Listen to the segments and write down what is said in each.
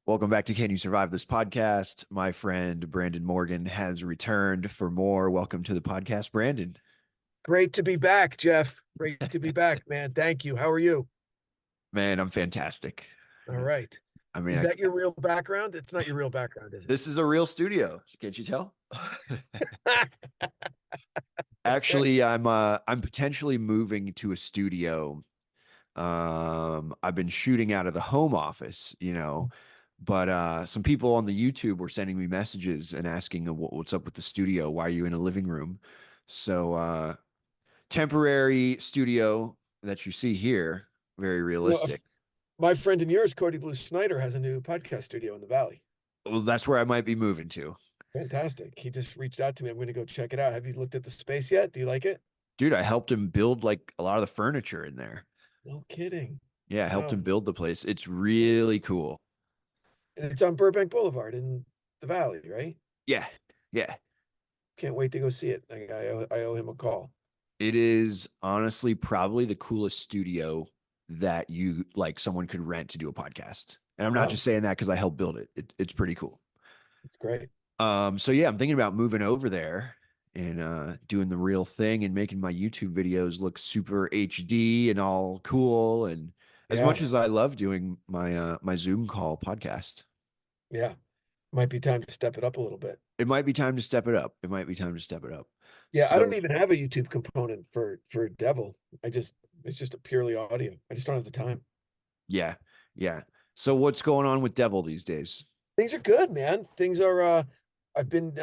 Welcome back to Can You Survive This podcast? My friend Brandon Morgan has returned for more. Welcome to the podcast, Brandon. Great to be back, Jeff. Great to be back, man. Thank you. How are you? Man, I'm fantastic. All right. I mean, Is that your real background? It's not your real background, is it? this is a real studio. Can't you tell? Okay. Actually, I'm potentially moving to a studio. I've been shooting out of the home office, but some people on the YouTube were sending me messages and asking what's up with the studio? Why are you in a living room? So temporary studio that you see here, very You know, realistic. my friend and yours, Cody Blue Snyder, has a new podcast studio in the Valley. Well, that's where I might be moving to. Fantastic. He just reached out to me. I'm going to go check it out. Have you looked at the space yet? Do you like it? Dude, I helped him build like a lot of the furniture in there. No kidding. Yeah, I helped Wow. him build the place. It's really cool. And it's on Burbank Boulevard in the Valley, right? Yeah, yeah. Can't wait to go see it. I owe him a call. It is honestly probably the coolest studio that you like someone could rent to do a podcast. And I'm not Wow. just saying that because I helped build it. It's pretty cool. It's great. So yeah, I'm thinking about moving over there and doing the real thing and making my YouTube videos look super HD and all cool. And as Yeah. much as I love doing my Zoom call podcast, Yeah. Might be time to step it up a little bit. it might be time to step it up. It might be time to step it up. Yeah, I don't So even have a YouTube component for Devil. It's just a purely audio. I just don't have the time. yeah, yeah. So what's going on with Devil these days? Things are good, man. Things are I've been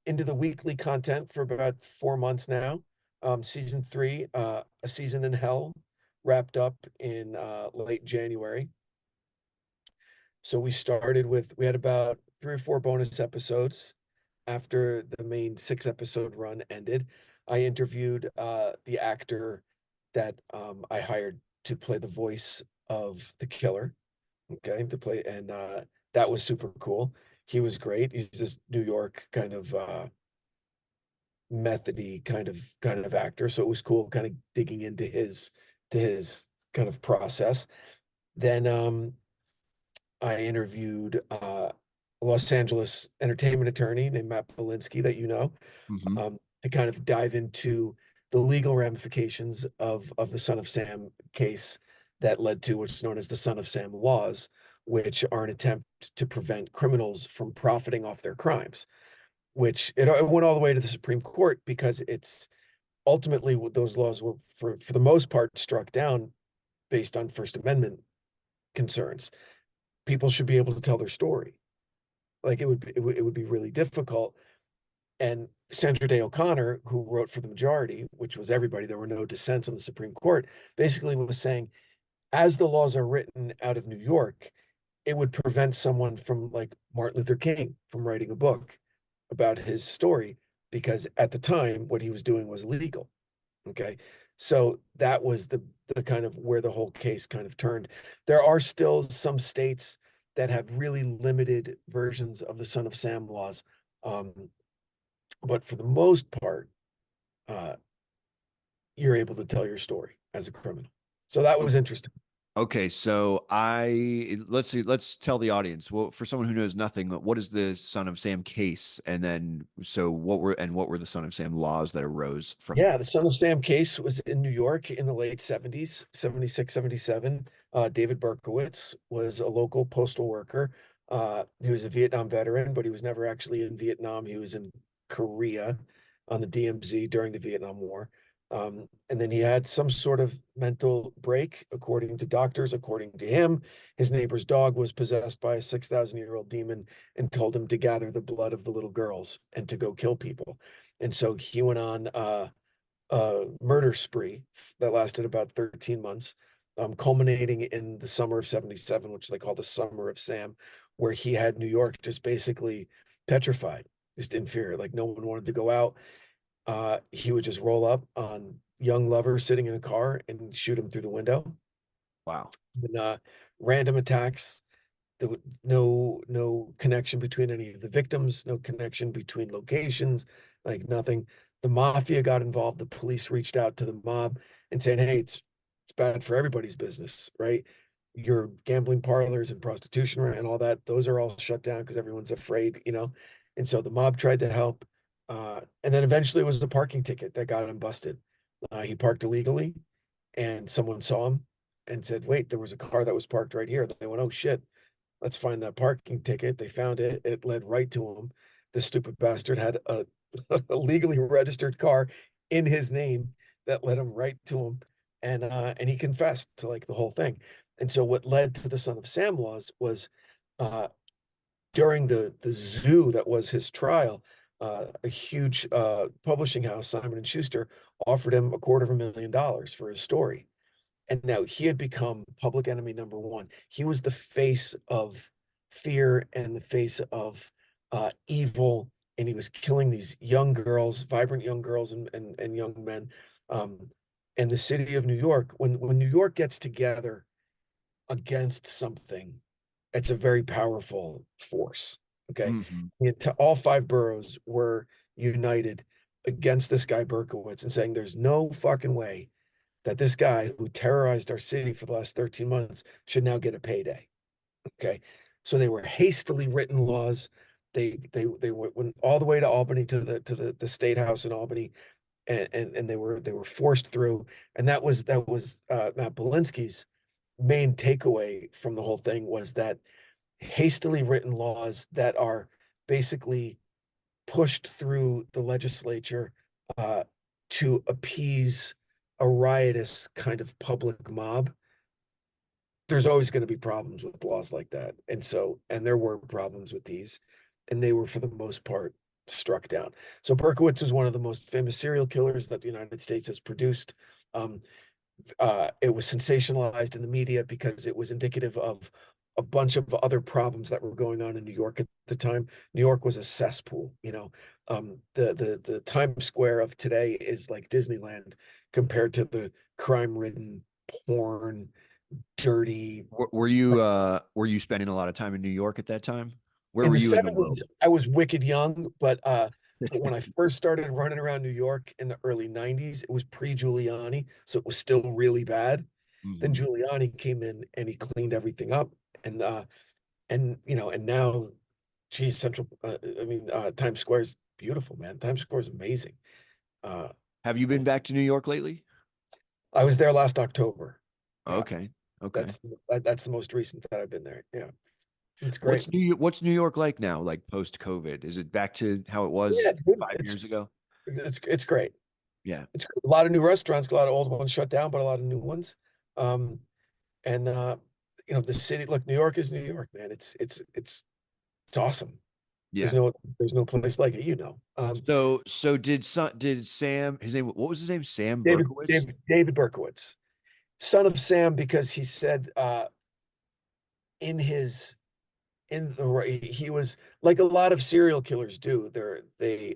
into the weekly content for about 4 months now. Season three, A Season in Hell, wrapped up in late January. So we had about 3 or 4 bonus episodes after the main 6 episode run ended. I interviewed the actor that I hired to play the voice of the killer. Okay, to play, and that was super cool. He was great. He's this New York kind of methody kind of actor. So it was cool kind of digging into his kind of process. Then I interviewed a Los Angeles entertainment attorney named Matt Belinsky that you know, Hmm. to kind of dive into the legal ramifications of the Son of Sam case that led to what's known as the Son of Sam laws, which are an attempt to prevent criminals from profiting off their crimes. Which it went all the way to the Supreme Court because it's ultimately what those laws were for the most part struck down based on First Amendment concerns. People should be able to tell their story. Like it would be really difficult. And Sandra Day O'Connor, who wrote for the majority, which was everybody, there were no dissents on the Supreme Court, basically was saying, as the laws are written out of New York, it would prevent someone from like Martin Luther King from writing a book about his story because at the time what he was doing was legal. Okay. So that was the kind of where the whole case kind of turned. There are still some states that have really limited versions of the Son of Sam laws. But for the most part, uh, you're able to tell your story as a criminal. So that was interesting. Okay, so I let's see, let's tell the audience. Well, for someone who knows nothing, what is the Son of Sam case? And then so what were the Son of Sam laws that arose from Yeah, that? the Son of Sam case was in New York in the late 70s, 76, 77. David Berkowitz was a local postal worker. He was a Vietnam veteran, but he was never actually in Vietnam. He was in Korea on the DMZ during the Vietnam War. And then he had some sort of mental break, according to doctors, according to him. His neighbor's dog was possessed by a 6,000-year-old demon and told him to gather the blood of the little girls and to go kill people. And so he went on murder spree that lasted about 13 months, culminating in the summer of 77, which they call the Summer of Sam, where he had New York just basically petrified, just in fear. Like no one wanted to go out. He would just roll up on young lovers sitting in a car and shoot them through the window. Wow. And random attacks. No connection between any of the victims, no connection between locations, like nothing. The mafia got involved. The police reached out to the mob and saying, "Hey, it's bad for everybody's business, right?" your gambling parlors and prostitution and all that, those are all shut down because everyone's afraid, you know. And so the mob tried to help. And then eventually it was the parking ticket that got him busted. He parked illegally and someone saw him and said, wait, there was a car that was parked right here. They went, oh shit, let's find that parking ticket. They found it. It led right to him. The stupid bastard had a legally registered car in his name that led him right to him. And he confessed to like the whole thing. And so what led to the Son of Sam laws was uh, during the zoo that was his trial, a huge publishing house, Simon and Schuster, offered him $250,000 for his story. And now he had become public enemy number one. He was the face of fear and the face of evil, and he was killing these young girls, vibrant young girls and young men. Um, and the city of New York, when New York gets together against something, it's a very powerful force. Okay. Hmm. All five boroughs were united against this guy Berkowitz and saying there's no fucking way that this guy who terrorized our city for the last 13 months should now get a payday. Okay. So they were hastily written laws. They went all the way to Albany to the state house in Albany, and they were forced through. And that was Matt Belinsky's main takeaway from the whole thing was that hastily written laws that are basically pushed through the legislature uh, to appease a riotous kind of public mob. There's always going to be problems with laws like that. And there were problems with these, and they were for the most part struck down. So Berkowitz is one of the most famous serial killers that the United States has produced. Um, it was sensationalized in the media because it was indicative of a bunch of other problems that were going on in New York at the time. New York was a cesspool, you know. The Times Square of today is like Disneyland compared to the crime-ridden, porn, dirty. Were you spending a lot of time in New York at that time? Where In were the you in the 70s, world? I was wicked young, but when I first started running around New York in the early 90s, it was pre-Giuliani, so it was still really bad. Then Hmm. Giuliani came in and he cleaned everything up. And you know, and now, geez, Times Square is beautiful, man. Times Square is amazing. Uh, Have you been back to New York lately? I was there last October. Yeah, Okay. Okay. that's the most recent that I've been there. Yeah, it's great. What's New York like now, like post COVID? Is it back to how it was Yeah, dude, 5 years ago? it's great. Yeah. It's a lot of new restaurants, a lot of old ones shut down, but a lot of new ones. Um, and you know, the city, look, New York is New York, man. It's awesome. Yeah. There's no place like it, you know. So did Sam, his name, what was his name? Sam Berkowitz? David Berkowitz, son of Sam, because he said in his in the he was like a lot of serial killers do. They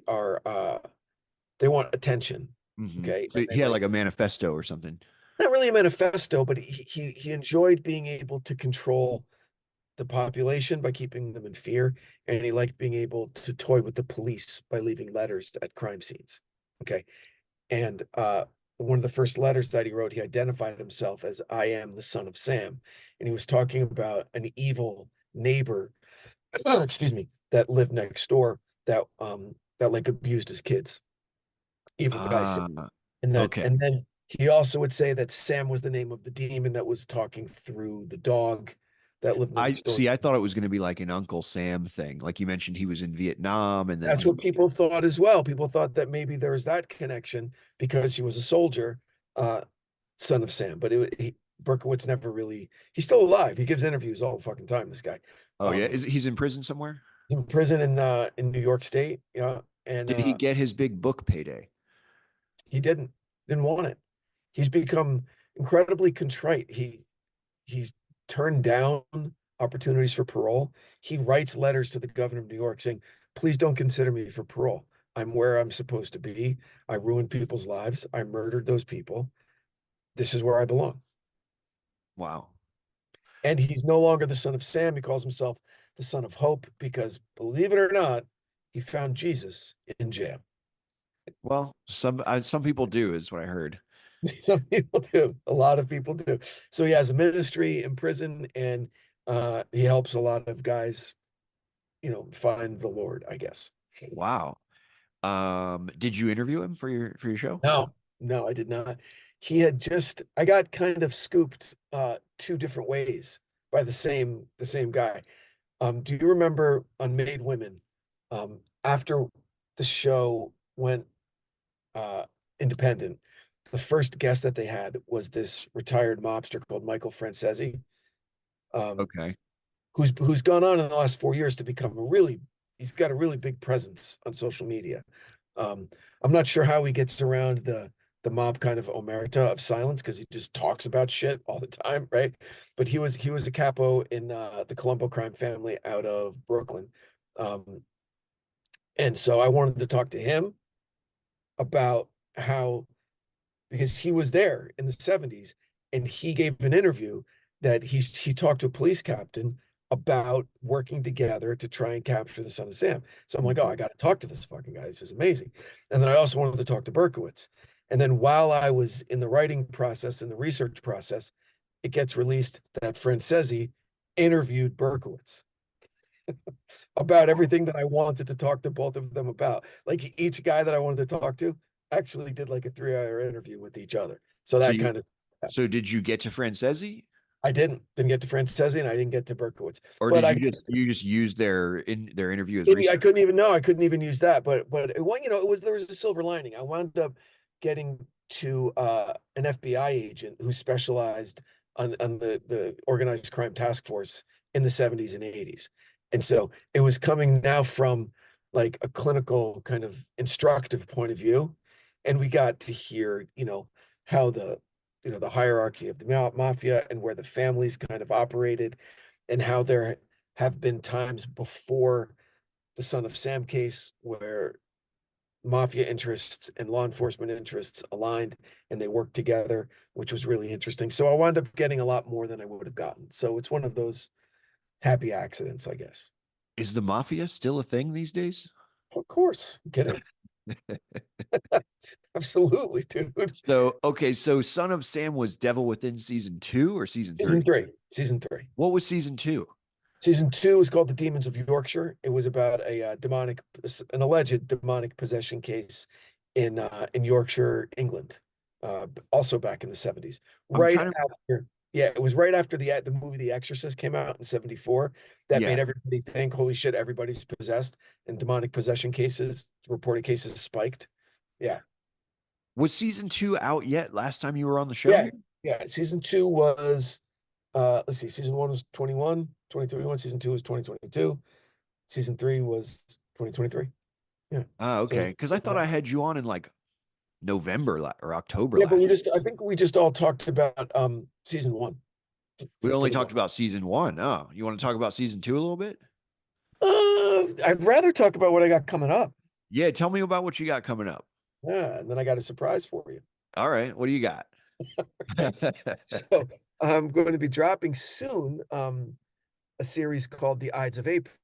want attention. Hmm. Okay. So And he had like a manifesto or something. not really a manifesto, but he enjoyed being able to control the population by keeping them in fear, and he liked being able to toy with the police by leaving letters at crime scenes. Okay. And one of the first letters that he wrote, he identified himself as I am the son of Sam. And he was talking about an evil neighbor, excuse me, that lived next door that like abused his kids. Evil guy. Ah, okay. And then he also would say that Sam was the name of the demon that was talking through the dog that lived I next door. see. I thought it was going to be like an Uncle Sam thing. Like you mentioned, he was in Vietnam and then That's he, what people thought as well. People thought that maybe there was that connection because he was a soldier, uh, son of Sam. But Berkowitz never really. He's still alive. He gives interviews all the fucking time. This guy, oh yeah, he's in prison somewhere? in prison in New York State. Yeah, and Did he get his big book payday? he didn't want it. He's become incredibly contrite. He's turned down opportunities for parole. He writes letters to the governor of New York saying, please don't consider me for parole. I'm where I'm supposed to be. I ruined people's lives. I murdered those people. This is where I belong. Wow. And he's no longer the son of Sam. He calls himself the son of hope because, believe it or not, he found Jesus in jail. Well, some people do is what I heard. Some people do. A lot of people do. So he has a ministry in prison, and he helps a lot of guys, find the Lord, I guess. Wow. Did you interview him for your show? No, no, I did not. I got kind of scooped two different ways by the same guy. Do you remember on Made Women, after the show went uh independent, the first guest that they had was this retired mobster called Michael Francesi, um, Okay. who's gone on in the last 4 years to become he's got a really big presence on social media. Um, I'm not sure how he gets around the mob kind of omerta of silence because he just talks about shit all the time, right? But he was a capo in the Colombo crime family out of Brooklyn. Um, and so I wanted to talk to him about how, because he was there in the 70s, and he gave an interview that he talked to a police captain about working together to try and capture the son of Sam. So I'm like, oh, Mhm. I got to talk to this fucking guy. This is amazing. And then I also wanted to talk to Berkowitz. And then while I was in the writing process and the research process, it gets released that Francesi interviewed Berkowitz about everything that I wanted to talk to both of them about. Like each guy that I wanted to talk to actually did like a 3 hour interview with each other. So So that you kind of, so did you get to Francesi, I didn't get to Francesi, and I didn't get to Berkowitz, or but did I you just use their interview as research? couldn't even know. I couldn't even use that. But there was a silver lining. I wound up getting to an FBI agent who specialized on the organized crime task force in the 70s and 80s. And so it was coming now from like a clinical kind of instructive point of view. And we got to hear, how the hierarchy of the mafia and where the families kind of operated, and how there have been times before the Son of Sam case where mafia interests and law enforcement interests aligned and they worked together, which was really interesting. So I wound up getting a lot more than I would have gotten. So it's one of those happy accidents, I guess. Is the mafia still a thing these days? Of course, get it? Absolutely, dude. So, okay, so Son of Sam was Devil Within season 2 or season Season 3? three. Season three. What was season 2? Season two is called The Demons of Yorkshire. It was about an alleged demonic possession case in Yorkshire, England, also back in the 70s. I'm Right trying to, after, yeah, it was right after the movie The Exorcist came out in 74. That yeah. made everybody think, holy shit, everybody's possessed, and demonic possession cases, reported cases spiked. Yeah. Was season 2 out yet last time you were on the show Yeah. here? Yeah. Season two was, let's see, season one was 2021, season two was 2022. Season three was 2023. Yeah. Ah, So okay. Because I thought I had you on in like November or October yeah, but last. I think we just all talked about season one We for only the talked most. about season 1. Oh, you want to talk about season 2 a little bit? I'd rather talk about what I got coming up. Yeah, tell me about what you got coming up. Yeah, and then I got a surprise for you. All right, what do you got? Right. So I'm going to be dropping soon a series called The Ides of April,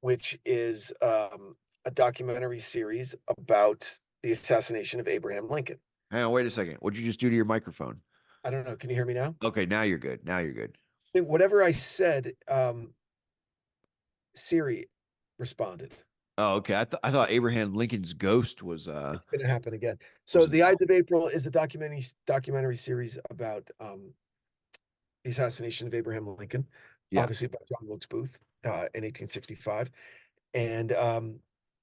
which is a documentary series about the assassination of Abraham Lincoln. Hang on, wait a second. What'd you just do to your microphone? I don't know. Can you hear me now? Okay, now you're good. Now you're good. I think whatever I said, Siri responded. Oh, okay. I thought Abraham Lincoln's ghost It's going to happen again. So was The Ides of April is a documentary series about the assassination of Abraham Lincoln, yeah. obviously by John Wilkes Booth in 1865, and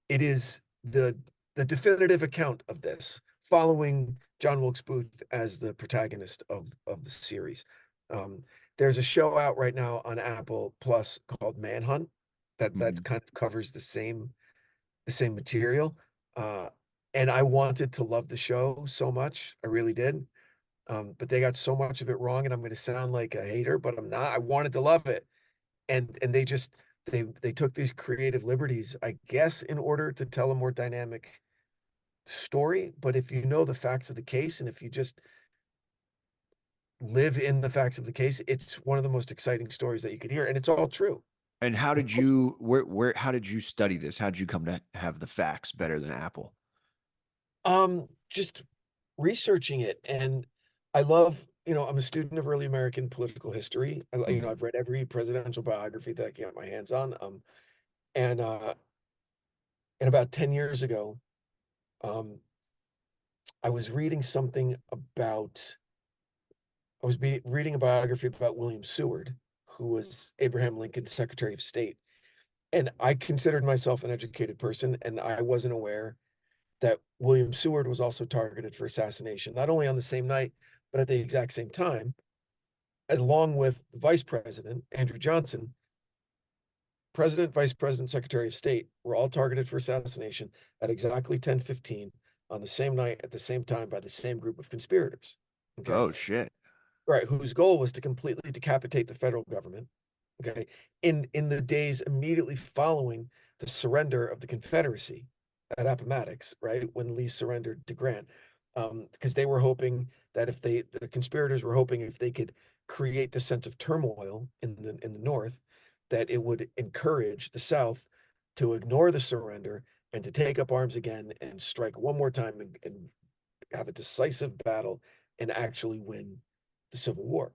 it is the definitive account of this, following John Wilkes Booth as the protagonist of the series. Um, there's a show out right now on Apple Plus called Manhunt that Mhm. kind of covers the same material. Uh, and I wanted to love the show so much. I really did. But they got so much of it wrong, and I'm going to sound like a hater, but I'm not. I wanted to love it. And they took these creative liberties, I guess, in order to tell a more dynamic story. But if you know the facts of the case, and if you just live in the facts of the case, it's one of the most exciting stories that you could hear. And it's all true. And how did how did you study this? How did you come to have the facts better than Apple? Just researching it, and I love, I'm a student of early American political history. Mhm. I've read every presidential biography that I can get my hands on. And and about 10 years ago, um, I was reading something about, reading a biography about William Seward, who was Abraham Lincoln's Secretary of State. And I considered myself an educated person, and I wasn't aware that William Seward was also targeted for assassination, not only on the same night, but at the exact same time, along with the Vice President, Andrew Johnson. President, Vice President, Secretary of State were all targeted for assassination at exactly 10:15 on the same night at the same time by the same group of conspirators. Okay. Oh shit. Right, whose goal was to completely decapitate the federal government, okay, in the days immediately following the surrender of the Confederacy at Appomattox, right, when Lee surrendered to Grant, because they were hoping that if the conspirators were hoping if they could create the sense of turmoil in the North, that it would encourage the South to ignore the surrender and to take up arms again and strike one more time and have a decisive battle and actually win the Civil War.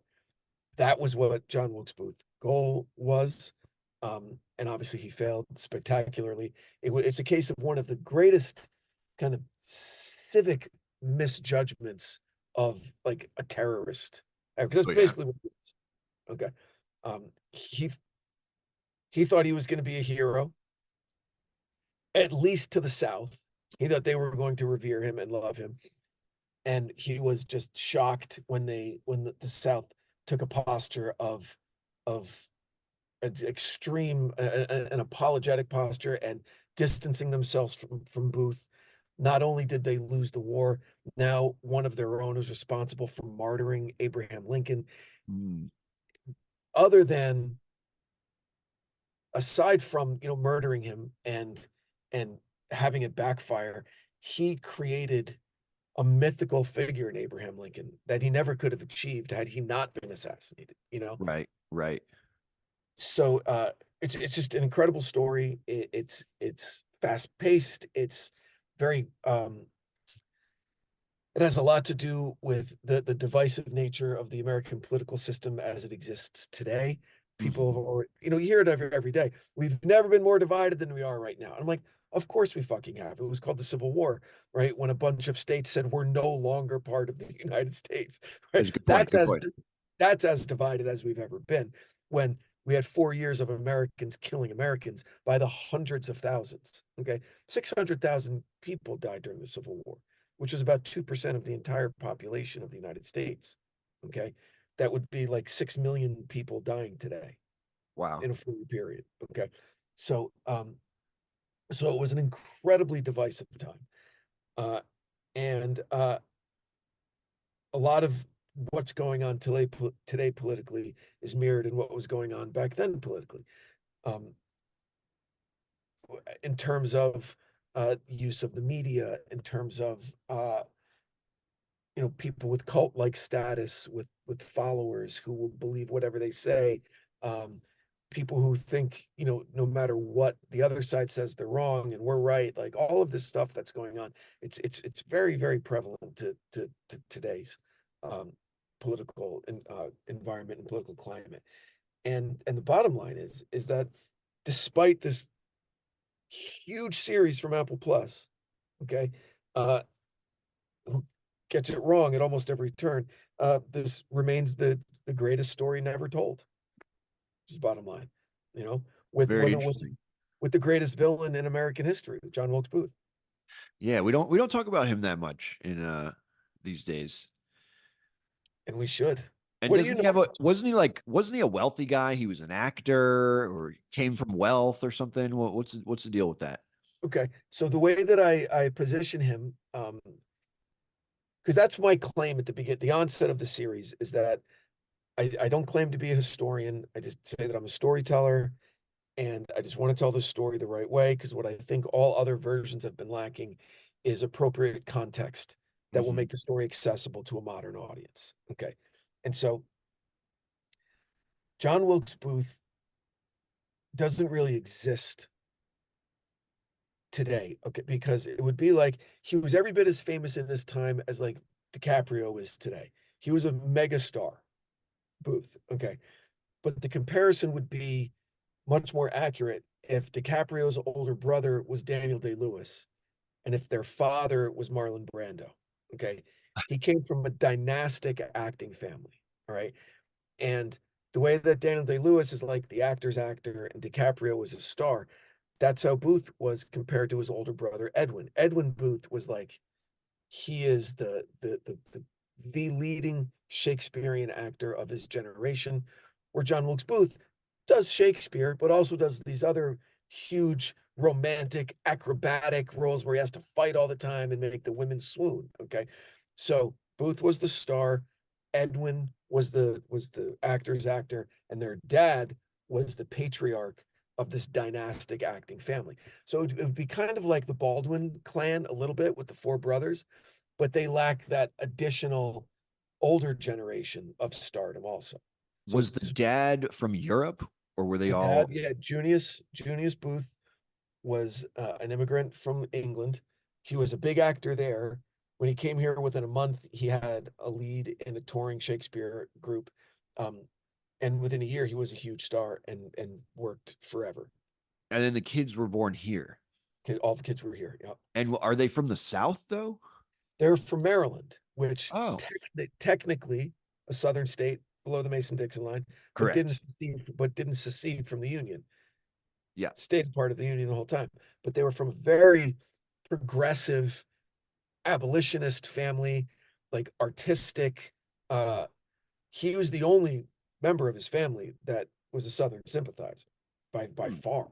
That was what John Wilkes Booth's goal was. And obviously he failed spectacularly. It's a case of one of the greatest kind of civic misjudgments of like a terrorist. Because Oh that's yeah. basically what it is. Okay. He thought he was going to be a hero, at least to the South. He thought they were going to revere him and love him. And he was just shocked when the South took a posture of an extreme an apologetic posture and distancing themselves from Booth. Not only did they lose the war, now one of their own is responsible for martyring Abraham Lincoln. Mm. Other than aside from murdering him and having it backfire, he created a mythical figure in Abraham Lincoln that he never could have achieved had he not been assassinated. Right. Right. So it's just an incredible story. It's fast paced. It's very it has a lot to do with the divisive nature of the American political system as it exists today. People have Mhm. already, you hear it every day. We've never been more divided than we are right now. And I'm like, of course we fucking have. It was called the Civil War, right? When a bunch of states said we're no longer part of the United States, right? That's a good point. Good point. That's as divided as we've ever been. When we had 4 years of Americans killing Americans by the hundreds of thousands. Okay, 600,000 people died during the Civil War, which is about 2% of the entire population of the United States. Okay. That would be like 6 million people dying today Wow. in a 4 year period. Okay. So, so it was an incredibly divisive time. Uh, and a lot of what's going on today politically is mirrored in what was going on back then politically. Um, in terms of use of the media, in terms of people with cult like status with followers who will believe whatever they say, um people who think no matter what the other side says they're wrong and we're right, like all of this stuff that's going on, it's very very prevalent to today's um political environment and political climate. And the bottom line is that despite this huge series from Apple Plus, okay, uh who gets it wrong at almost every turn. This remains the greatest story never told. Which is bottom line, you know, with Very with interesting. with the greatest villain in American history, John Wilkes Booth, Yeah, we don't talk about him that much in these days. and we should. And What do doesn't you he know? have a wasn't he a wealthy guy? He was an actor or came from wealth or something. What's the deal with that? Okay, so the way that I position him, because that's my claim at the onset of the series, is that I don't claim to be a historian. I just say that I'm a storyteller. And I just want to tell the story the right way because what I think all other versions have been lacking is appropriate context that will Hmm. make the story accessible to a modern audience. Okay. And so John Wilkes Booth doesn't really exist today. Okay. Because it would be like he was every bit as famous in his time as like DiCaprio is today. He was a megastar, Booth. Okay. But the comparison would be much more accurate if DiCaprio's older brother was Daniel Day-Lewis and if their father was Marlon Brando. Okay. He came from a dynastic acting family. All right. And the way that Daniel Day-Lewis is like the actor's actor and DiCaprio was a star, that's how Booth was compared to his older brother, Edwin. Edwin Booth was like, he is the leading Shakespearean actor of his generation, where John Wilkes Booth does Shakespeare, but also does these other huge romantic acrobatic roles where he has to fight all the time and make the women swoon. Okay. So Booth was the star, Edwin was the actor's actor, and their dad was the patriarch of this dynastic acting family. So it would be kind of like the Baldwin clan a little bit with the four brothers, but they lack that additional older generation of stardom also. So Was the dad from Europe, or were they the all dad, yeah, Junius Booth was an immigrant from England. He was a big actor there. When he came here within a month, he had a lead in a touring Shakespeare group. Um, and within a year, he was a huge star and worked forever. and then the kids were born here? All the kids were here. Yeah. And are they from the South though? They're from Maryland, which Oh, technically a southern state below the Mason-Dixon line, correct. but didn't secede from the Union. Yeah. Stayed part of the Union the whole time. But they were from a very progressive abolitionist family, like artistic. Uh, he was the only member of his family that was a Southern sympathizer by Hmm. far.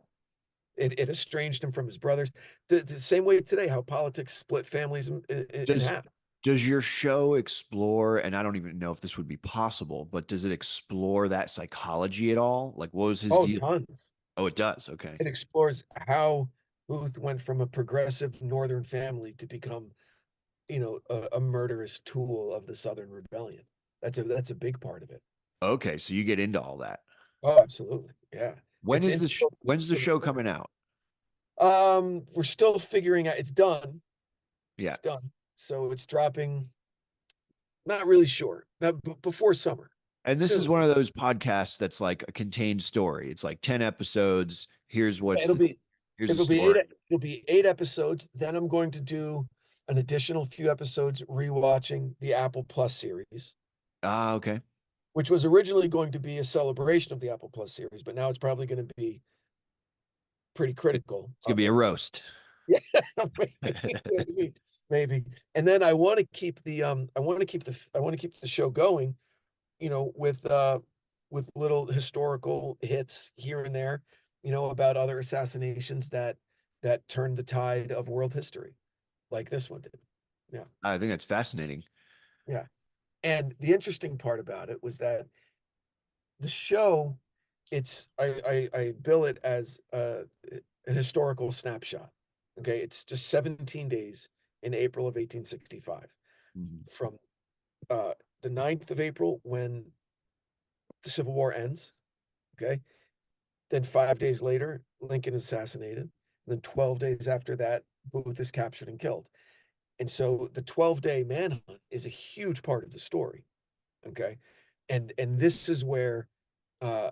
It estranged him from his brothers. The same way today, how politics split families in Does half. does your show explore, and I don't even know if this would be possible, but does it explore that psychology at all? Like, what was his Oh, deal? tons. Oh, it does. Okay. It explores how Booth went from a progressive Northern family to become, a murderous tool of the Southern Rebellion. That's a big part of it. Okay, so you get into all that. Oh, absolutely. Yeah. When It's is integral when's the to the show story. coming out? We're still figuring out. It's done. Yeah. It's done. So it's dropping. Not really sure. Not before summer. And this is Soon. one of those podcasts that's like a contained story. It's like 10 episodes. Yeah, it'll be Here's the it'll be eight. story. It'll be 8 episodes. Then I'm going to do an additional few episodes rewatching the Apple Plus series, Ah, okay. which was originally going to be a celebration of the Apple Plus series, but now it's probably going to be pretty critical It's gonna of be a it. roast. Yeah, maybe, maybe. And then I want to keep the show going, with little historical hits here and there, about other assassinations that turned the tide of world history, like this one did. Yeah, I think that's fascinating. yeah. And the interesting part about it was that the show, I bill it as an historical snapshot. Okay, it's just 17 days in April of 1865, Mhm. from uh, the 9th of April when the Civil War ends. Okay, then 5 days later, Lincoln is assassinated. And then 12 days after that, Booth is captured and killed. And so the 12-day manhunt is a huge part of the story. Okay, and this is where uh,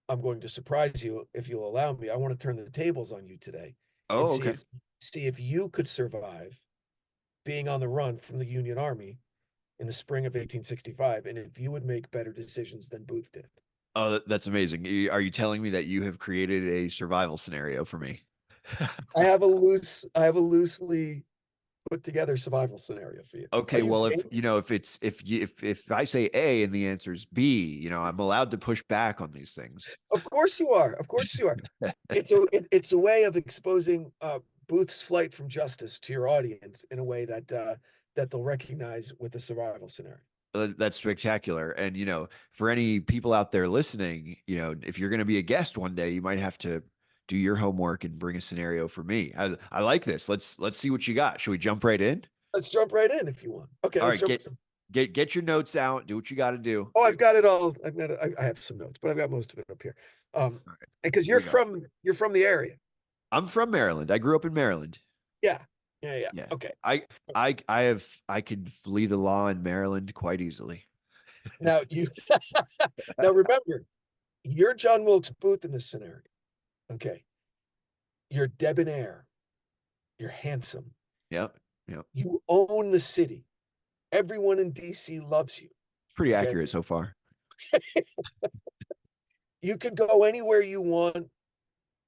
I'm going to surprise you if you'll allow me. I want to turn the tables on you today and Oh, okay. see if you could survive being on the run from the Union Army in the spring of 1865, and if you would make better decisions than Booth did. Oh, that's amazing. Are you telling me that you have created a survival scenario for me? I have a loosely put together survival scenario for you. Are Okay, you well, if game? you know, if I say A and the answer is B, I'm allowed to push back on these things. Of course you are. Of course you are. It's a way of exposing Booth's flight from justice to your audience in a way that they'll recognize with the survival scenario. That's spectacular. And for any people out there listening, if you're going to be a guest one day, you might have to do your homework and bring a scenario for me. I like this. Let's see what you got. Should we jump right in? Let's jump right in if you want. Okay, All let's right, jump. get your notes out. Do what you got to do. Oh, I've got it all. I have some notes, but I've got most of it up here. All right, Because here we go. you're from the area. I'm from Maryland. I grew up in Maryland. Yeah. Yeah, yeah. Yeah. Okay. I could flee the law in Maryland quite easily. Now you now remember, you're John Wilkes Booth in this scenario. Okay. You're debonair. You're handsome. Yep. Yep. You own the city. Everyone in DC loves you. Pretty Okay. accurate so far. You could go anywhere you want.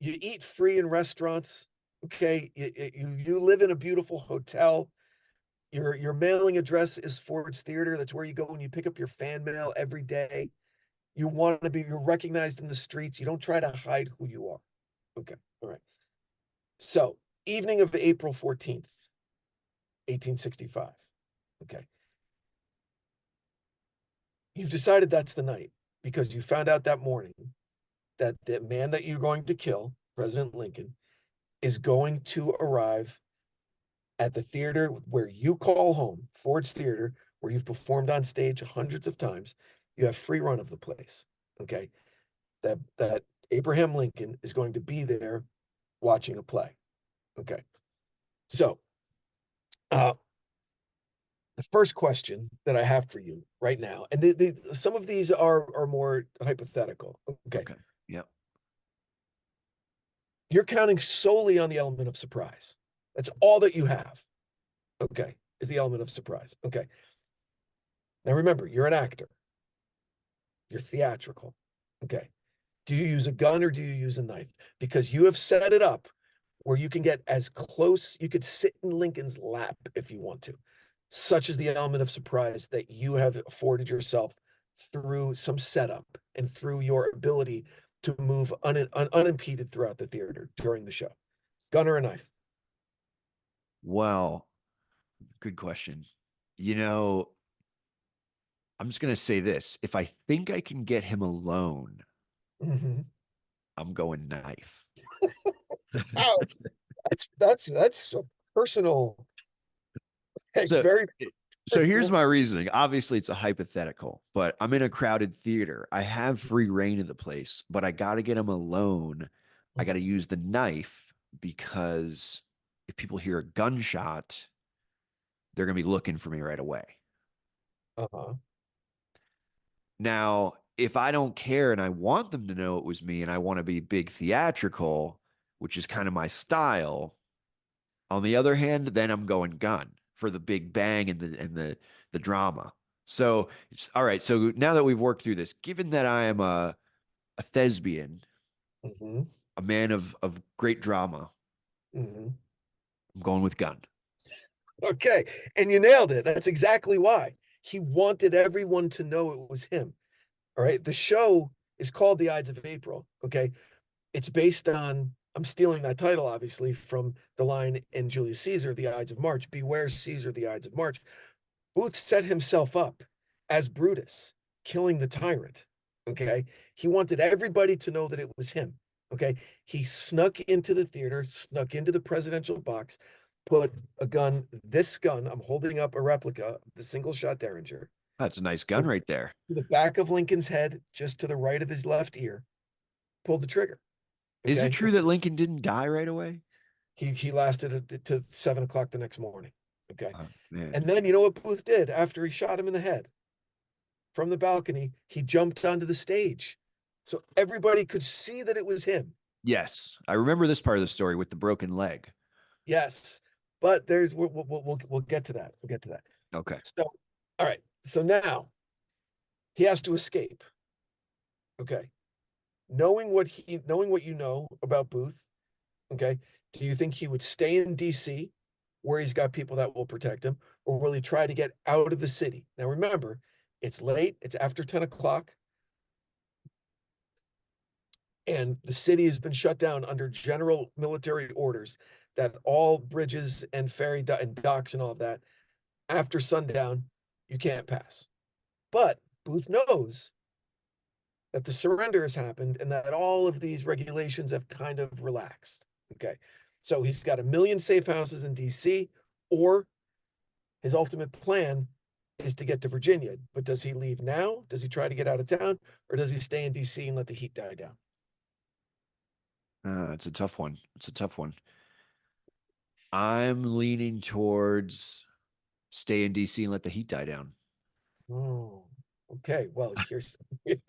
You eat free in restaurants. Okay. You live in a beautiful hotel. Your mailing address is Ford's Theater. That's where you go when you pick up your fan mail every day. You want to be you're recognized in the streets. You don't try to hide who you are. Okay. All right. So, evening of April 14th, 1865. Okay. You've decided that's the night because you found out that morning that the man that you're going to kill, President Lincoln, is going to arrive at the theater where you call home, Ford's Theater, where you've performed on stage hundreds of times. You have free run of the place. Okay. That Abraham Lincoln is going to be there watching a play. Okay. So, uh, the first question that I have for you right now, and some of these are more hypothetical. Okay. Okay. Yep. You're counting solely on the element of surprise. That's all that you have. Okay. Is the element of surprise. Okay. Now remember, you're an actor. You're theatrical. Okay. Do you use a gun or do you use a knife? Because you have set it up where you can get as close, you could sit in Lincoln's lap if you want to. Such is the element of surprise that you have afforded yourself through some setup and through your ability to move unimpeded throughout the theater during the show. Gun or a knife? Well, good question. You know, I'm just gonna say this. If I think I can get him alone, Mm-hmm. I'm going knife. Wow, that's a personal, So, very, so very here's cool. my reasoning. Obviously, it's a hypothetical, but I'm in a crowded theater. I have free reign of the place, but I got to get him alone. I got to use the knife because if people hear a gunshot, they're going to be looking for me right away. Uh-huh. Now, if I don't care and I want them to know it was me and I want to be big theatrical, which is kind of my style, on the other hand, then I'm going gun for the big bang and the drama. So it's all right. So now that we've worked through this, given that I am a thespian, Mm-hmm. a man of great drama, Mm-hmm. I'm going with gun. Okay. And you nailed it. That's exactly why. He wanted everyone to know it was him. All right. The show is called The Ides of April. Okay. It's based on, I'm stealing that title, obviously, from the line in Julius Caesar, The Ides of March. Beware Caesar, the Ides of March. Booth set himself up as Brutus, killing the tyrant. Okay. He wanted everybody to know that it was him. Okay. He snuck into the theater, snuck into the presidential box, put a gun, this gun, I'm holding up a replica, the single shot Derringer, That's a nice gun to right there. the back of Lincoln's head, just to the right of his left ear, pulled the trigger. Is it Okay. true that Lincoln didn't die right away? He lasted to 7 o'clock the next morning. Okay. Oh, man. And then you know what Booth did after he shot him in the head? From the balcony, he jumped onto the stage. So everybody could see that it was him. Yes, I remember this part of the story with the broken leg. Yes. But there's we'll get to that. We'll get to that. Okay. So all right. So now he has to escape. Okay. Knowing what you know about Booth, okay, do you think he would stay in DC where he's got people that will protect him, or will he try to get out of the city? Now remember, it's late, it's after 10 o'clock, and the city has been shut down under general military orders that all bridges and and docks and all of that, after sundown, you can't pass. But Booth knows that the surrender has happened and that all of these regulations have kind of relaxed. Okay. So he's got a million safe houses in DC, or his ultimate plan is to get to Virginia. But does he leave now? Does he try to get out of town? Or does he stay in DC and let the heat die down? It's a tough one. It's a tough one. I'm leaning towards stay in DC and let the heat die down. Oh, okay. Well, here's the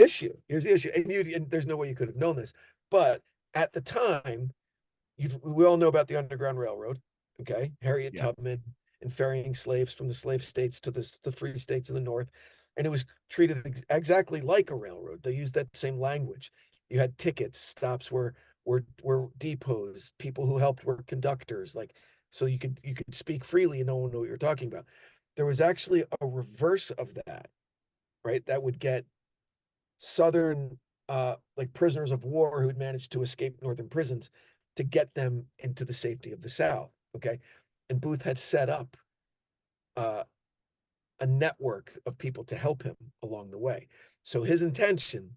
issue. Here's the issue. And there's no way you could have known this. But at the time, we all know about the Underground Railroad, okay? Harriet Yep. Tubman and ferrying slaves from the slave states to the free states in the North. And it was treated exactly like a railroad. They used that same language. You had tickets, stops were depots, people who helped were conductors, like so you could speak freely and no one knew what you're talking about. There was actually a reverse of that, right? That would get Southern like prisoners of war who had managed to escape Northern prisons to get them into the safety of the South. Okay. And Booth had set up uh, a network of people to help him along the way. So his intention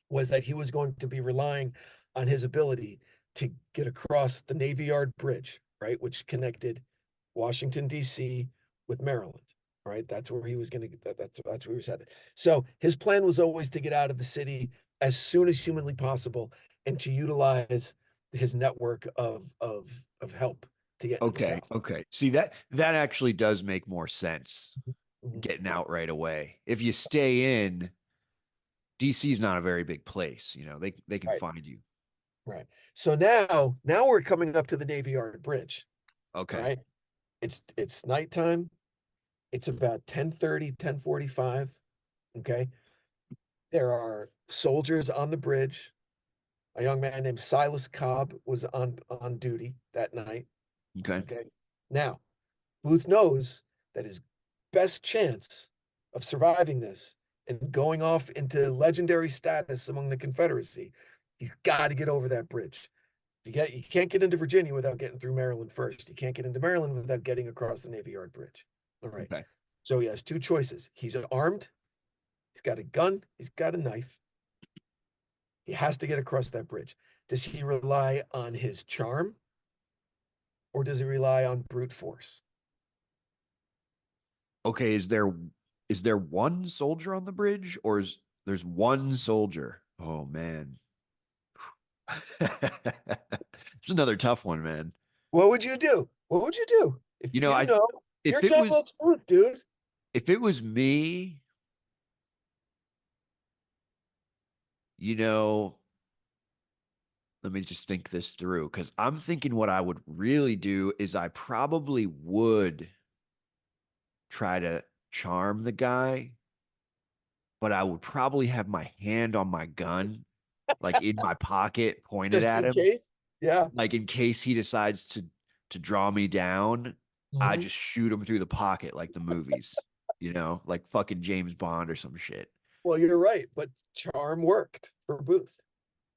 was that he was going to be relying on his ability to get across the Navy Yard Bridge, right, which connected Washington, D.C. with Maryland. Right, that's where he was going to. That's where he was headed. So his plan was always to get out of the city as soon as humanly possible, and to utilize his network of help to get into the Okay. South. Okay. See that actually does make more sense Mhm. getting out right away. If you stay in, DC is not a very big place. They can Right, find you. right. So now we're coming up to the Navy Yard Bridge. Okay. Right, it's nighttime. It's about 10:30, 10:45. Okay. There are soldiers on the bridge. A young man named Silas Cobb was on duty that night. Okay. Okay. Now, Booth knows that his best chance of surviving this and going off into legendary status among the Confederacy, he's got to get over that bridge. You can't get into Virginia without getting through Maryland first. You can't get into Maryland without getting across the Navy Yard Bridge. All right. Okay. So he has two choices. He's armed, he's got a gun, he's got a knife. He has to get across that bridge. Does he rely on his charm or does he rely on brute force? Okay. Is there one soldier on the bridge, or is there's one soldier? Oh man. It's another tough one, man. What would you do? What would you do? If You know, you I know, you're if it John was Wilkes Booth, dude. if it was me, you know, let me just think this through, because I'm thinking what I would really do is I probably would try to charm the guy, but I would probably have my hand on my gun, like in my pocket, pointed Just at in him, case. Yeah. like in case he decides to draw me down. I Mhm. just shoot him through the pocket like the movies, like fucking James Bond or some shit. Well, you're right, but charm worked for Booth.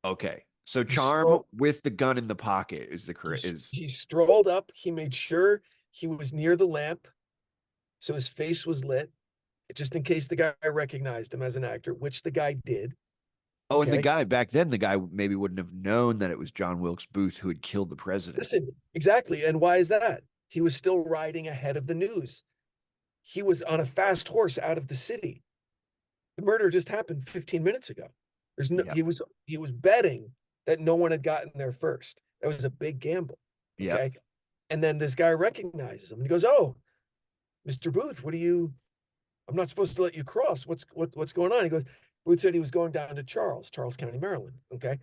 Okay. So He charm strolled, with the gun in the pocket is the he, correct is he strolled up. He made sure he was near the lamp, so his face was lit, just in case the guy recognized him as an actor, which the guy did. Oh, and the Okay. guy back then, the guy maybe wouldn't have known that it was John Wilkes Booth who had killed the president. Listen, exactly. And why is that? He was still riding ahead of the news. He was on a fast horse out of the city. The murder just happened 15 minutes ago. There's no Yep. he was betting that no one had gotten there first. That was a big gamble. Yep. Okay. And then this guy recognizes him and he goes, "Oh, Mr. Booth, I'm not supposed to let you cross. What's going on?" He goes, Booth said he was going down to Charles County, Maryland. Okay.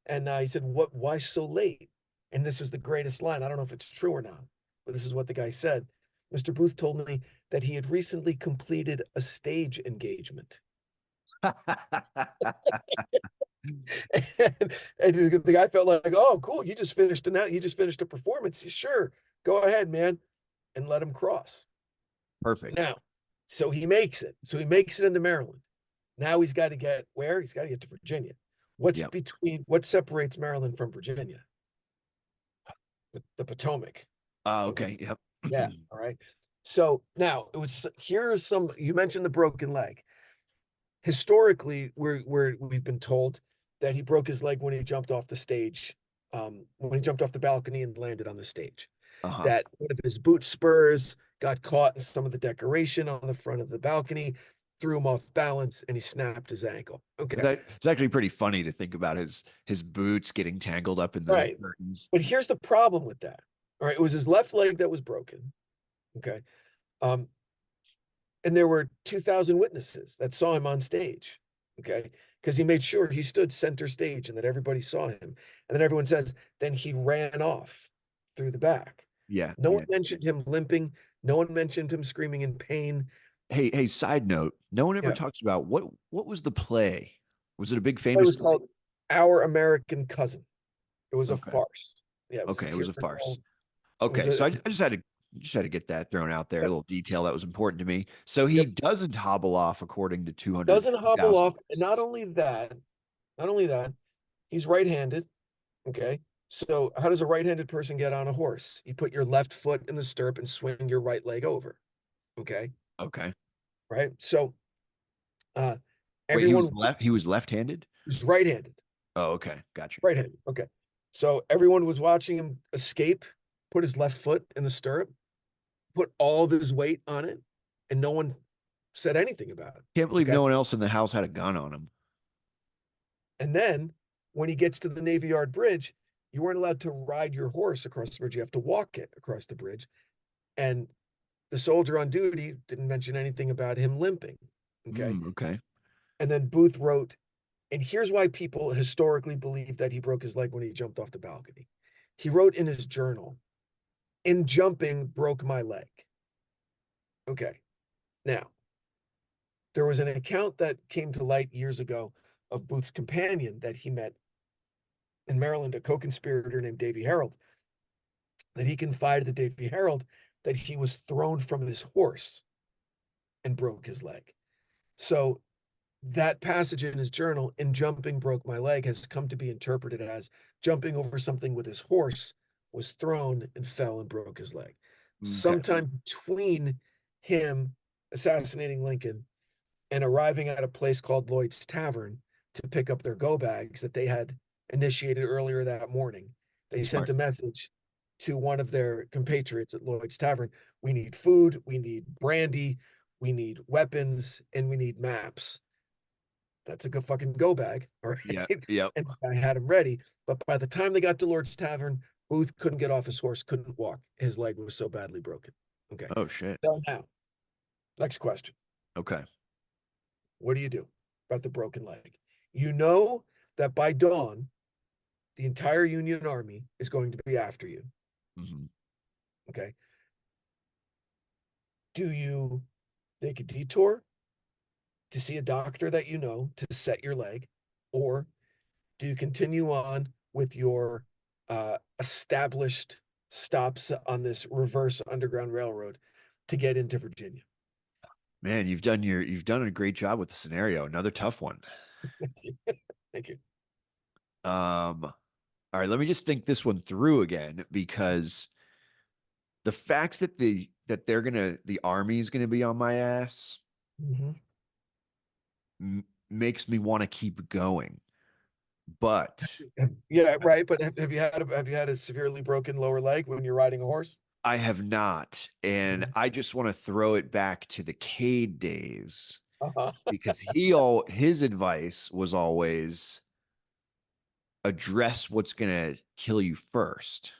And he said, why so late? And this was the greatest line. I don't know if it's true or not, but this is what the guy said. Mr. Booth told me that he had recently completed a stage engagement. And the guy felt like, oh, cool. You just finished a performance. Sure. Go ahead, man. And let him cross. Perfect. Now, so he makes it. So he makes it into Maryland. Now he's got to get where? He's got to get to Virginia. Yep. What separates Maryland from Virginia? The Potomac. Okay. Okay. Yep. Yeah. All right. So now here's some, you mentioned the broken leg. Historically, we've been told that he broke his leg when he jumped off the stage, when he jumped off the balcony and landed on the stage. Uh-huh. That one of his boot spurs got caught in some of the decoration on the front of the balcony, threw him off balance and he snapped his ankle. Okay. That it's actually pretty funny to think about his boots getting tangled up in the Right. curtains. But here's the problem with that. All right. It was his left leg that was broken. Okay. Um, and there were 2,000 witnesses that saw him on stage. Okay. Because he made sure he stood center stage and that everybody saw him. And then everyone says, then he ran off through the back. Yeah, No one yeah. mentioned him limping. No one mentioned him screaming in pain. Hey, side note, no one ever Yeah. talks about what was the play? Was it a big It famous was play? called Our American Cousin. It was a Okay. farce. Yeah, it was Okay, it was a farce. satirical. It was Okay, a so I just had to get that thrown out there, a yep, little detail that was important to me. So he yep. doesn't hobble off according to Doesn't hobble 250,000 off. And witnesses. not only that, he's right-handed. Okay. So how does a right-handed person get on a horse? You put your left foot in the stirrup and swing your right leg over. Okay. Okay. Right. So uh Wait, everyone he was left-handed? was right-handed. Oh, okay. Gotcha. Right-handed. Okay. So everyone was watching him escape, put his left foot in the stirrup, put all of his weight on it, and no one said anything about it. Can't believe Okay. no one else in the house had a gun on him. And then when he gets to the Navy Yard Bridge, you weren't allowed to ride your horse across the bridge. You have to walk it across the bridge. And the soldier on duty didn't mention anything about him limping. Okay. Okay. And then Booth wrote, and here's why people historically believe that he broke his leg when he jumped off the balcony. He wrote in his journal, in jumping, broke my leg. Okay. Now, there was an account that came to light years ago of Booth's companion that he met in Maryland, a co-conspirator named Davy Harold, that he confided to Davy Harold that he was thrown from his horse and broke his leg. So that passage in his journal, in jumping broke my leg, has come to be interpreted as jumping over something with his horse, was thrown and fell and broke his leg. Okay. Sometime between him assassinating Lincoln and arriving at a place called Lloyd's Tavern to pick up their go bags that they had initiated earlier that morning, they sent Smart. a message to one of their compatriots at Lloyd's Tavern. We need food, we need brandy, we need weapons, and we need maps. That's a good fucking go bag. All Yeah. right. Yep. And I had him ready. But by the time they got to Lord's Tavern, Booth couldn't get off his horse, couldn't walk. His leg was so badly broken. Okay. Oh shit. So now, next question. Okay. What do you do about the broken leg? You know that by dawn, the entire Union Army is going to be after you. hmm Okay. Do you make a detour to see a doctor that you know to set your leg? Or do you continue on with your established stops on this reverse underground railroad to get into Virginia? Man, you've done a great job with the scenario. Another tough one. Thank you. All right, let me just think this one through again because the fact that the army is gonna be on my ass Mm-hmm. makes me want to keep going. But Yeah, right. But have you had a severely broken lower leg when you're riding a horse? I have not, and Mhm. I just want to throw it back to the Cade days Uh-huh. because his advice was always address what's gonna kill you first.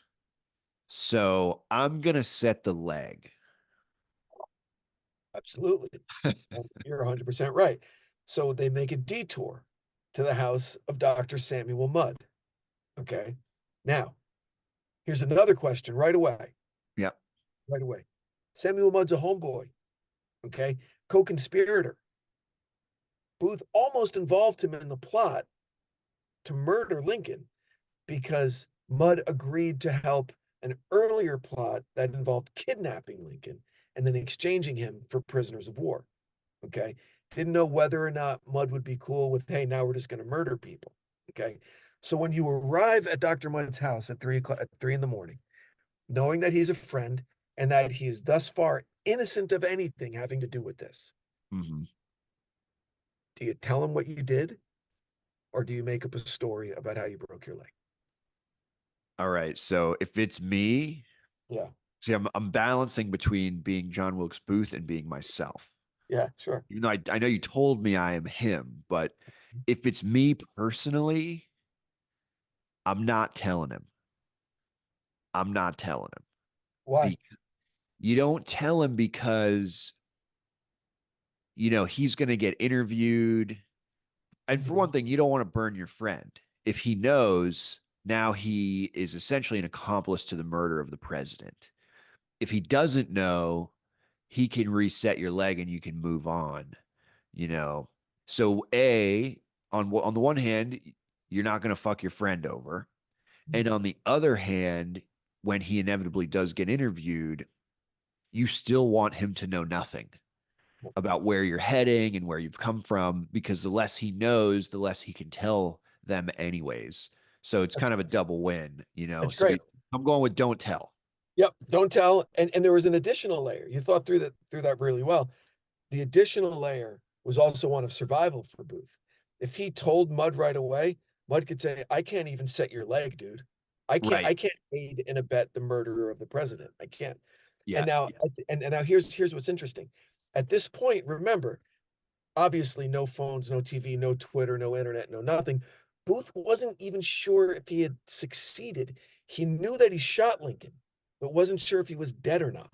So I'm gonna set the leg. Absolutely. You're 100% right. So they make a detour to the house of Dr. Samuel Mudd. Okay. Now, here's another question right away. Yeah. Right away. Samuel Mudd's a homeboy. Okay. Co conspirator. Booth almost involved him in the plot to murder Lincoln because Mudd agreed to help an earlier plot that involved kidnapping Lincoln and then exchanging him for prisoners of war. Okay. Didn't know whether or not Mudd would be cool with, hey, now we're just going to murder people. Okay. So when you arrive at Dr. Mudd's house at 3 o'clock, at 3 in the morning, knowing that he's a friend and that he is thus far innocent of anything having to do with this, hmm do you tell him what you did or do you make up a story about how you broke your leg? All right. So if it's me, Yeah. see, I'm balancing between being John Wilkes Booth and being myself. Yeah, sure. Even though I know you told me I am him, but if it's me personally, I'm not telling him. I'm not telling him. Why? Be You don't tell him because he's going to get interviewed. And for Mhm. one thing, you don't want to burn your friend. If he knows, now he is essentially an accomplice to the murder of the president. If he doesn't know, he can reset your leg and you can move on, you know. So on the one hand, you're not going to fuck your friend over. And on the other hand, when he inevitably does get interviewed, you still want him to know nothing about where you're heading and where you've come from, because the less he knows, the less he can tell them anyways. So it's That's kind of a double win, it's So great. I'm going with don't tell. Yep. Don't tell. And there was an additional layer. You thought through that really well. The additional layer was also one of survival for Booth. If he told Mudd right away, Mudd could say, I can't even set your leg, dude. I Right. can't aid and abet the murderer of the president. I can't. And Yeah. now and now here's what's interesting. At this point, remember, obviously no phones, no TV, no Twitter, no internet, no nothing. Booth wasn't even sure if he had succeeded. He knew that he shot Lincoln, but wasn't sure if he was dead or not.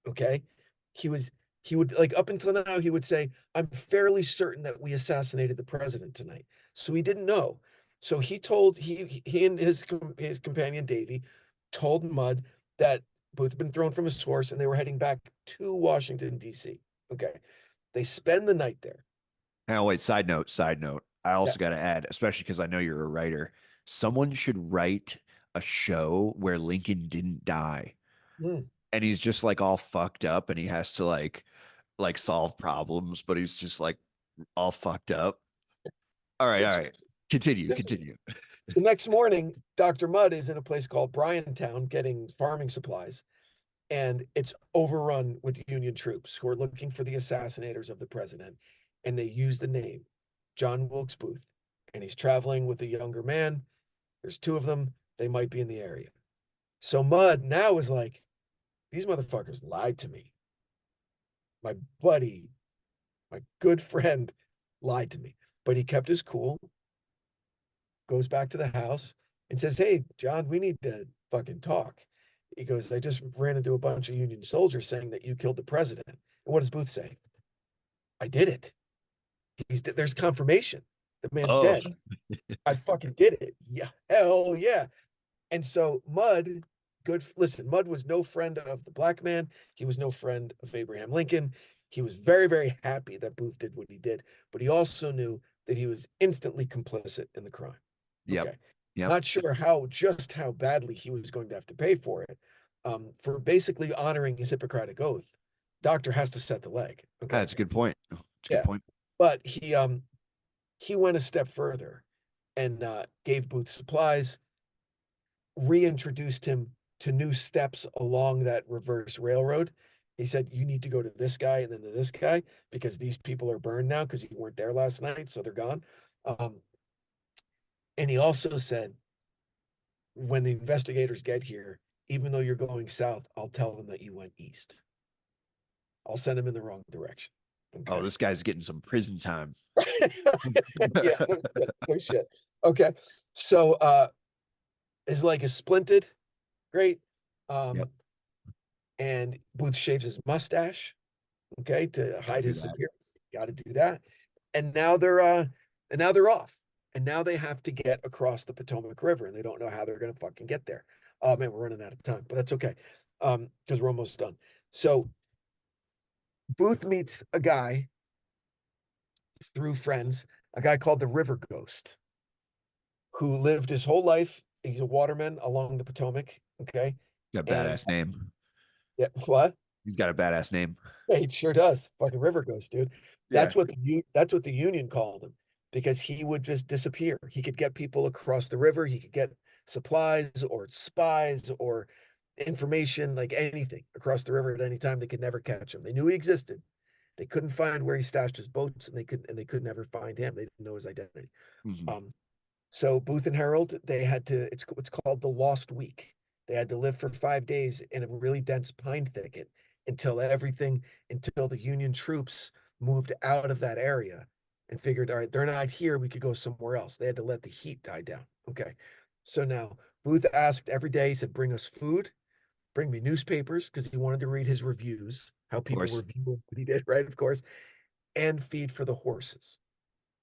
Okay. He was, he would like up until now, he would say, I'm fairly certain that we assassinated the president tonight. So he didn't know. So he and his companion Davy told Mudd that Booth had been thrown from his horse and they were heading back to Washington, D.C. Okay. They spend the night there. Now, wait, side note. I Yeah. also got to add, especially because I know you're a writer, someone should write a show where Lincoln didn't die Mm. and he's just like all fucked up and he has to like solve problems, but he's just like all fucked up. All right, all right. Continue, The continue. next morning, Dr. Mudd is in a place called Bryantown getting farming supplies, and it's overrun with Union troops who are looking for the assassinators of the president. And they use the name John Wilkes Booth. And he's traveling with a younger man. There's two of them. They might be in the area. So Mudd now is like, these motherfuckers lied to me. My buddy, my good friend lied to me. But he kept his cool, goes back to the house and says, Hey, John, we need to fucking talk. He goes, I just ran into a bunch of Union soldiers saying that you killed the president. And what does Booth say? I did it. There's confirmation. The man's Oh, dead. I fucking did it. Yeah. Hell yeah. And so Mudd, listen, Mudd was no friend of the black man. He was no friend of Abraham Lincoln. He was very, very happy that Booth did what he did, but he also knew that he was instantly complicit in the crime. yep. Okay. Yep. Not sure just how badly he was going to have to pay for it. For basically honoring his Hippocratic oath, doctor has to set the leg. Okay. That's a good point. It's a good Yeah. point. But he went a step further and gave Booth supplies, reintroduced him to new steps along that reverse railroad. He said, you need to go to this guy and then to this guy because these people are burned now because you weren't there last night, so they're gone. Um, and he also said, when the investigators get here, even though you're going south, I'll tell them that you went east. I'll send them in the wrong direction. Oh, Okay. this guy's getting some prison time. Yeah, no shit, no shit. Okay. So his leg is splinted. Great. Yep. Um, and Booth shaves his mustache, okay, to Got to hide do his that. appearance. Got to do that. And now they're off. And now they have to get across the Potomac River and they don't know how they're gonna fucking get there. Oh man, we're running out of time, but that's okay. Because we're almost done. So Booth meets a guy through friends, a guy called the River Ghost, who lived his whole life. He's a waterman along the Potomac. Okay. Got a And badass name. yeah, what? He's got a badass name. Yeah, he sure does. Fucking River Ghost, dude. Yeah. That's what the Union called him because he would just disappear. He could get people across the river. He could get supplies or spies or information, like anything across the river at any time. They could never catch him. They knew he existed. They couldn't find where he stashed his boats, and they could never find him. They didn't know his identity. Mhm. Um, so Booth and Harold, they had to. It's what's called the Lost Week. They had to live for 5 days in a really dense pine thicket until the Union troops moved out of that area and figured, all right, they're not here. We could go somewhere else. They had to let the heat die down. Okay. So now Booth asked every day, he said, bring us food, bring me newspapers, because he wanted to read his reviews, how Of people course. review what he did, right? Of course, and feed for the horses.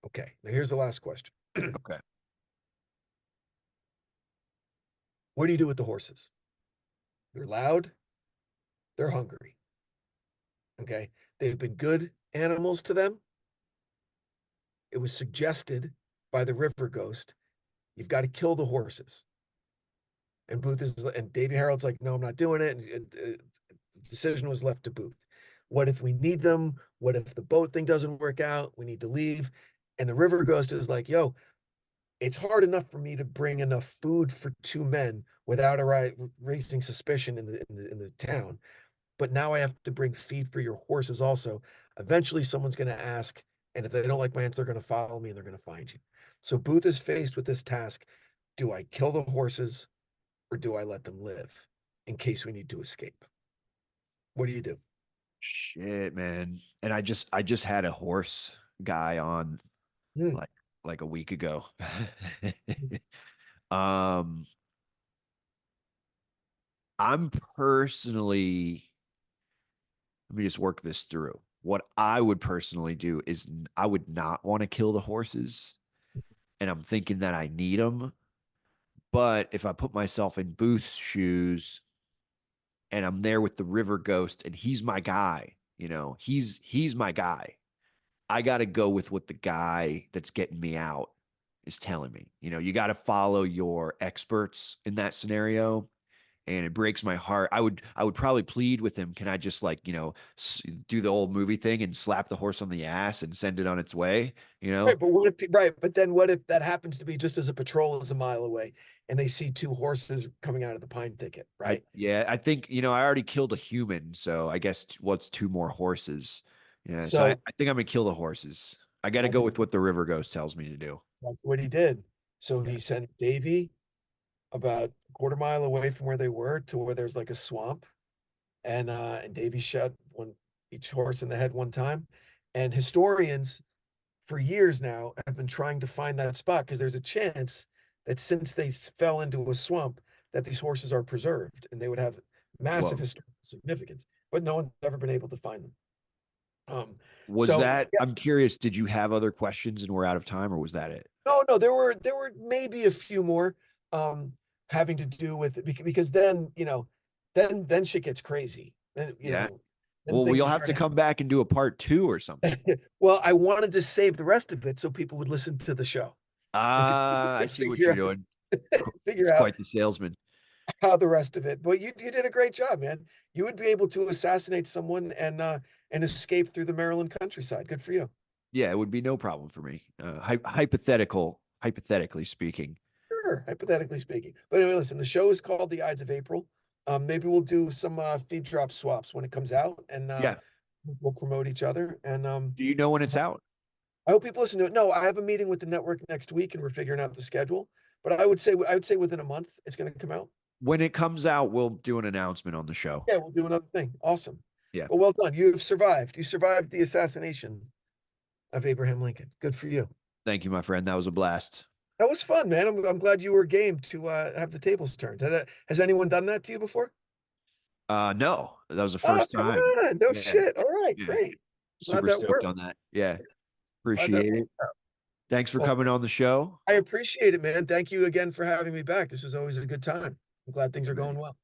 Okay. Now here's the last question. Okay. What do you do with the horses? They're loud, they're hungry. Okay. They've been good animals to them. It was suggested by the river ghost, you've got to kill the horses. And Booth is, and Davy Harold's like, no, I'm not doing it. And the decision was left to Booth. What if we need them? What if the boat thing doesn't work out? We need to leave. And the river ghost is like, yo, it's hard enough for me to bring enough food for two men without raising suspicion in the town. But now I have to bring feed for your horses also. Eventually, someone's going to ask, and if they don't like my answer, they're going to follow me and they're going to find you. So Booth is faced with this task: do I kill the horses or do I let them live in case we need to escape? What do you do? Shit, man. And I just had a horse guy on Hmm. like a week ago. um I'm personally, let me just work this through. What I would personally do is I would not want to kill the horses, and I'm thinking that I need them. But if I put myself in Booth's shoes and I'm there with the river ghost and he's my guy, he's my guy. I got to go with what the guy that's getting me out is telling me. You got to follow your experts in that scenario. And it breaks my heart. I would probably plead with him. Can I just like, do the old movie thing and slap the horse on the ass and send it on its way? You Right, know, but what if right, but then what if that happens to be just as a patrol is a mile away and they see two horses coming out of the pine thicket, right? I think, I already killed a human. So I guess what's two more horses? Yeah. So I, So I think I'm gonna kill the horses. I got to that's go with what the river ghost tells me to do. that's what he did. So Yeah. he sent Davy about a quarter mile away from where they were to where there's like a swamp, and Davy shot one each horse in the head one time. And historians for years now have been trying to find that spot because there's a chance that since they fell into a swamp, that these horses are preserved and they would have massive Whoa. historical significance. But no one's ever been able to find them. Um, Was so that, yeah, I'm curious, did you have other questions and we're out of time, or was that it? no, there were maybe a few more um having to do with because then then shit gets crazy. Then Yeah. then Well, we'll things have start. to come back and do a part two or something. Well, I wanted to save the rest of it so people would listen to the show and could Ah, I see what you're figure out doing. figure It's out quite the salesman. how the rest of it. But you did a great job, man. You would be able to assassinate someone and escape through the Maryland countryside. Good for you. Yeah, it would be no problem for me. Hypothetically speaking. Sure, hypothetically speaking. But anyway, listen, the show is called The Ides of April. Maybe we'll do some feed drop swaps when it comes out, and Yeah. we'll promote each other. And Do you know when it's out? I hope people listen to it. No, I have a meeting with the network next week, and we're figuring out the schedule. But I would say within a month it's going to come out. When it comes out, we'll do an announcement on the show. Yeah, we'll do another thing. Awesome. Yeah. Well, well done. You've survived. You survived the assassination of Abraham Lincoln. Good for you. Thank you, my friend. That was a blast. That was fun, man. I'm glad you were game to have the tables turned. Has anyone done that to you before? No, that was the Oh, first come time. on. No Yeah. shit. All right, Yeah. great. Glad Super that stoked worked. on that. Yeah. Glad that Appreciate worked it. out. Thanks for Well, coming on the show. I appreciate it, man. Thank you again for having me back. This was always a good time. I'm glad things are Man. going well.